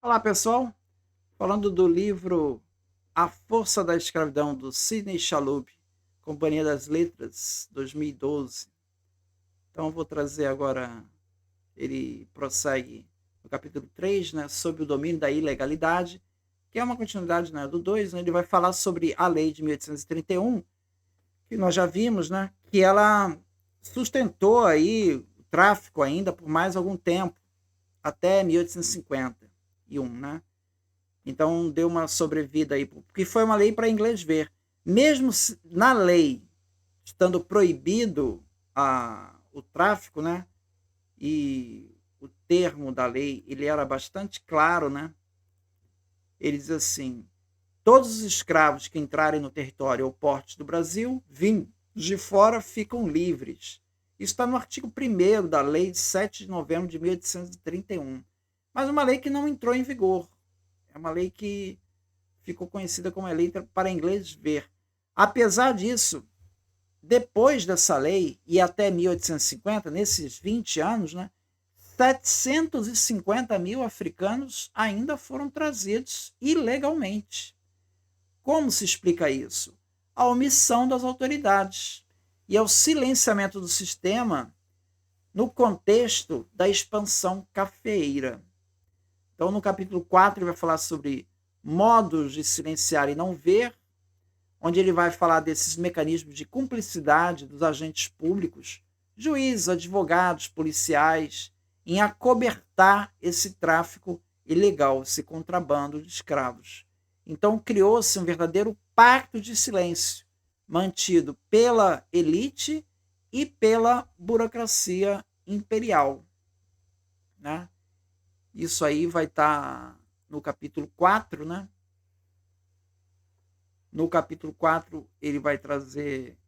Olá, pessoal. Falando do livro A Força da Escravidão, do Sidney Chalhoub, Companhia das Letras, 2012. Então, eu vou trazer agora, ele prossegue no capítulo 3, né, sobre o domínio da ilegalidade, que é uma continuidade, né, do 2, né, ele vai falar sobre a lei de 1831, que nós já vimos, né, que ela sustentou aí o tráfico ainda por mais algum tempo, até 1851, né? Então deu uma sobrevida aí, porque foi uma lei para inglês ver. Mesmo na lei estando proibido o tráfico, né? E o termo da lei ele era bastante claro, né? Ele diz assim: todos os escravos que entrarem no território ou portos do Brasil, vindos de fora, ficam livres. Isso está no artigo 1º da Lei de 7 de novembro de 1831. Mas uma lei que não entrou em vigor. É uma lei que ficou conhecida como eleita para inglês ver. Apesar disso, depois dessa lei e até 1850, nesses 20 anos, né, 750 mil africanos ainda foram trazidos ilegalmente. Como se explica isso? A omissão das autoridades e ao silenciamento do sistema no contexto da expansão cafeeira. Então, no capítulo 4, ele vai falar sobre modos de silenciar e não ver, onde ele vai falar desses mecanismos de cumplicidade dos agentes públicos, juízes, advogados, policiais, em acobertar esse tráfico ilegal, esse contrabando de escravos. Então criou-se um verdadeiro pacto de silêncio, mantido pela elite e pela burocracia imperial, né? Isso aí vai estar no capítulo 4, né? No capítulo 4, ele vai trazer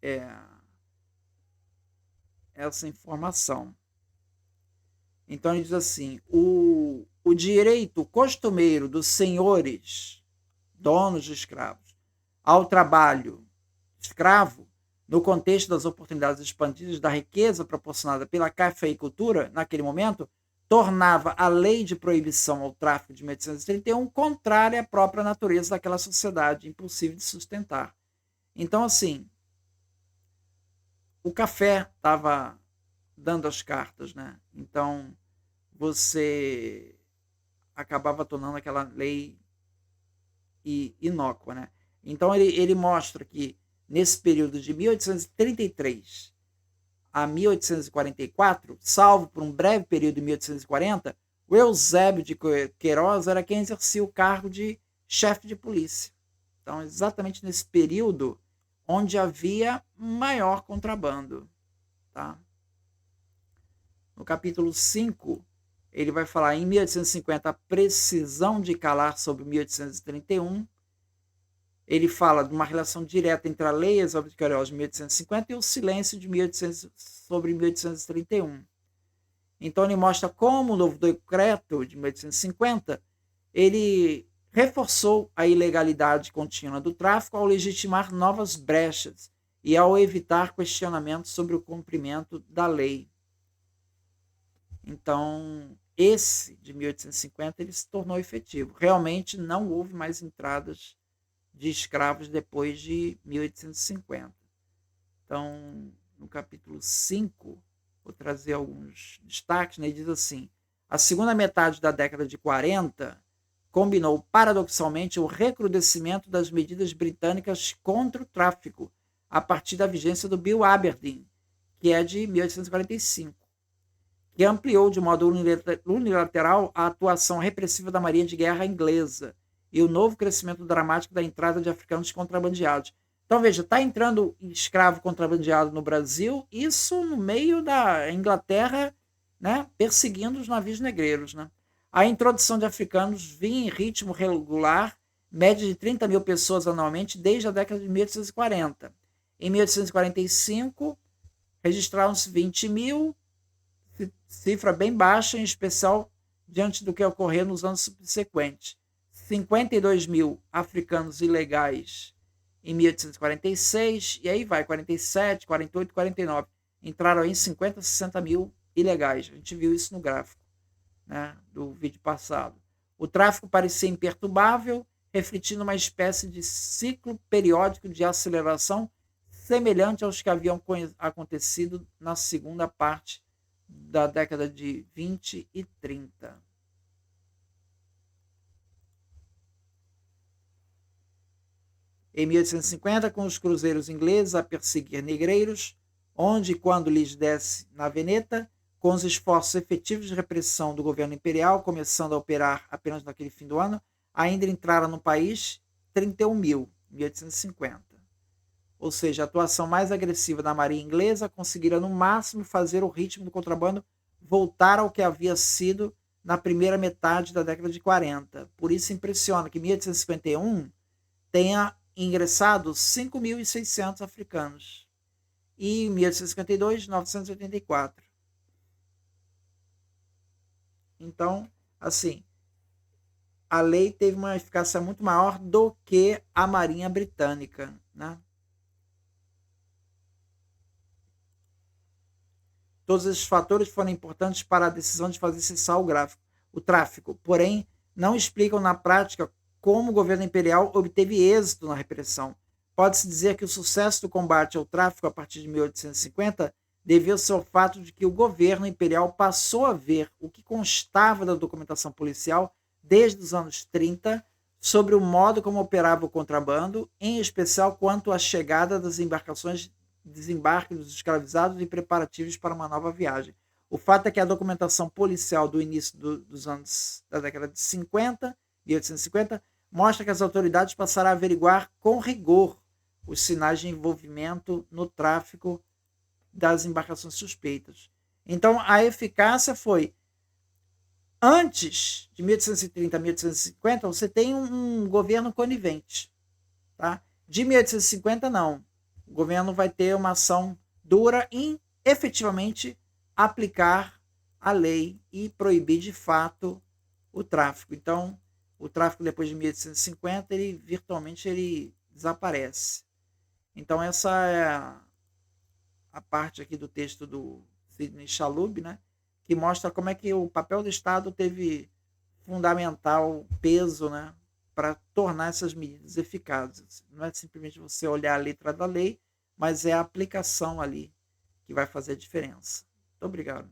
essa informação. Então, ele diz assim: o direito costumeiro dos senhores, donos de escravos, ao trabalho escravo, no contexto das oportunidades expandidas da riqueza proporcionada pela cafeicultura, naquele momento, tornava a lei de proibição ao tráfico de 1831 contrária à própria natureza daquela sociedade, impossível de sustentar. Então, assim, o café estava dando as cartas, né? Então, você acabava tornando aquela lei inócua, né? Então, ele mostra que nesse período de 1833 a 1844, salvo por um breve período em 1840, o Eusébio de Queiroz era quem exercia o cargo de chefe de polícia. Então, exatamente nesse período onde havia maior contrabando. Tá? No capítulo 5, ele vai falar em 1850 a precisão de calar sobre 1831. Ele fala de uma relação direta entre a lei Eusébio de Queiroz de 1850 e o silêncio de 1800 sobre 1831. Então ele mostra como o novo decreto de 1850 ele reforçou a ilegalidade contínua do tráfico ao legitimar novas brechas e ao evitar questionamentos sobre o cumprimento da lei. Então, esse de 1850 ele se tornou efetivo. Realmente não houve mais entradas de escravos depois de 1850. Então, no capítulo 5, vou trazer alguns destaques, né? Ele diz assim: a segunda metade da década de 40 combinou paradoxalmente o recrudescimento das medidas britânicas contra o tráfico, a partir da vigência do Bill Aberdeen, que é de 1845, que ampliou de modo unilateral a atuação repressiva da Marinha de Guerra inglesa e o novo crescimento dramático da entrada de africanos contrabandeados. Então, veja, está entrando escravo contrabandeado no Brasil, isso no meio da Inglaterra, né, perseguindo os navios negreiros. Né? A introdução de africanos vinha em ritmo regular, média de 30 mil pessoas anualmente, desde a década de 1840. Em 1845, registraram-se 20 mil, cifra bem baixa, em especial diante do que ocorreu nos anos subsequentes. 52 mil africanos ilegais em 1846, e aí vai, 47, 48, 49. Entraram aí 50, 60 mil ilegais. A gente viu isso no gráfico, né, do vídeo passado. O tráfico parecia imperturbável, refletindo uma espécie de ciclo periódico de aceleração semelhante aos que haviam acontecido na segunda parte da década de 20 e 30. Em 1850, com os cruzeiros ingleses a perseguir negreiros, onde e quando lhes desse na veneta, com os esforços efetivos de repressão do governo imperial, começando a operar apenas naquele fim do ano, ainda entraram no país 31 mil, em 1850. Ou seja, a atuação mais agressiva da marinha inglesa conseguira no máximo fazer o ritmo do contrabando voltar ao que havia sido na primeira metade da década de 40. Por isso impressiona que em 1851 tenha ingressado 5.600 africanos e em 1852, 984. Então, assim, a lei teve uma eficácia muito maior do que a Marinha Britânica, né? Todos esses fatores foram importantes para a decisão de fazer cessar o tráfico, porém, não explicam na prática como o governo imperial obteve êxito na repressão. Pode-se dizer que o sucesso do combate ao tráfico a partir de 1850 deveu-se ao fato de que o governo imperial passou a ver o que constava da documentação policial desde os anos 30 sobre o modo como operava o contrabando, em especial quanto à chegada das embarcações, desembarque dos escravizados e preparativos para uma nova viagem. O fato é que a documentação policial do início dos anos da década de 50, 1850, mostra que as autoridades passaram a averiguar com rigor os sinais de envolvimento no tráfico das embarcações suspeitas. Então, a eficácia foi, antes de 1830 a 1850, você tem um governo conivente. Tá? De 1850, não. O governo vai ter uma ação dura em efetivamente aplicar a lei e proibir de fato o tráfico. Então, o tráfico depois de 1850, ele virtualmente ele desaparece. Então, essa é a parte aqui do texto do Sidney Chalub, né, que mostra como é que o papel do Estado teve fundamental peso, né, para tornar essas medidas eficazes. Não é simplesmente você olhar a letra da lei, mas é a aplicação ali que vai fazer a diferença. Muito obrigado.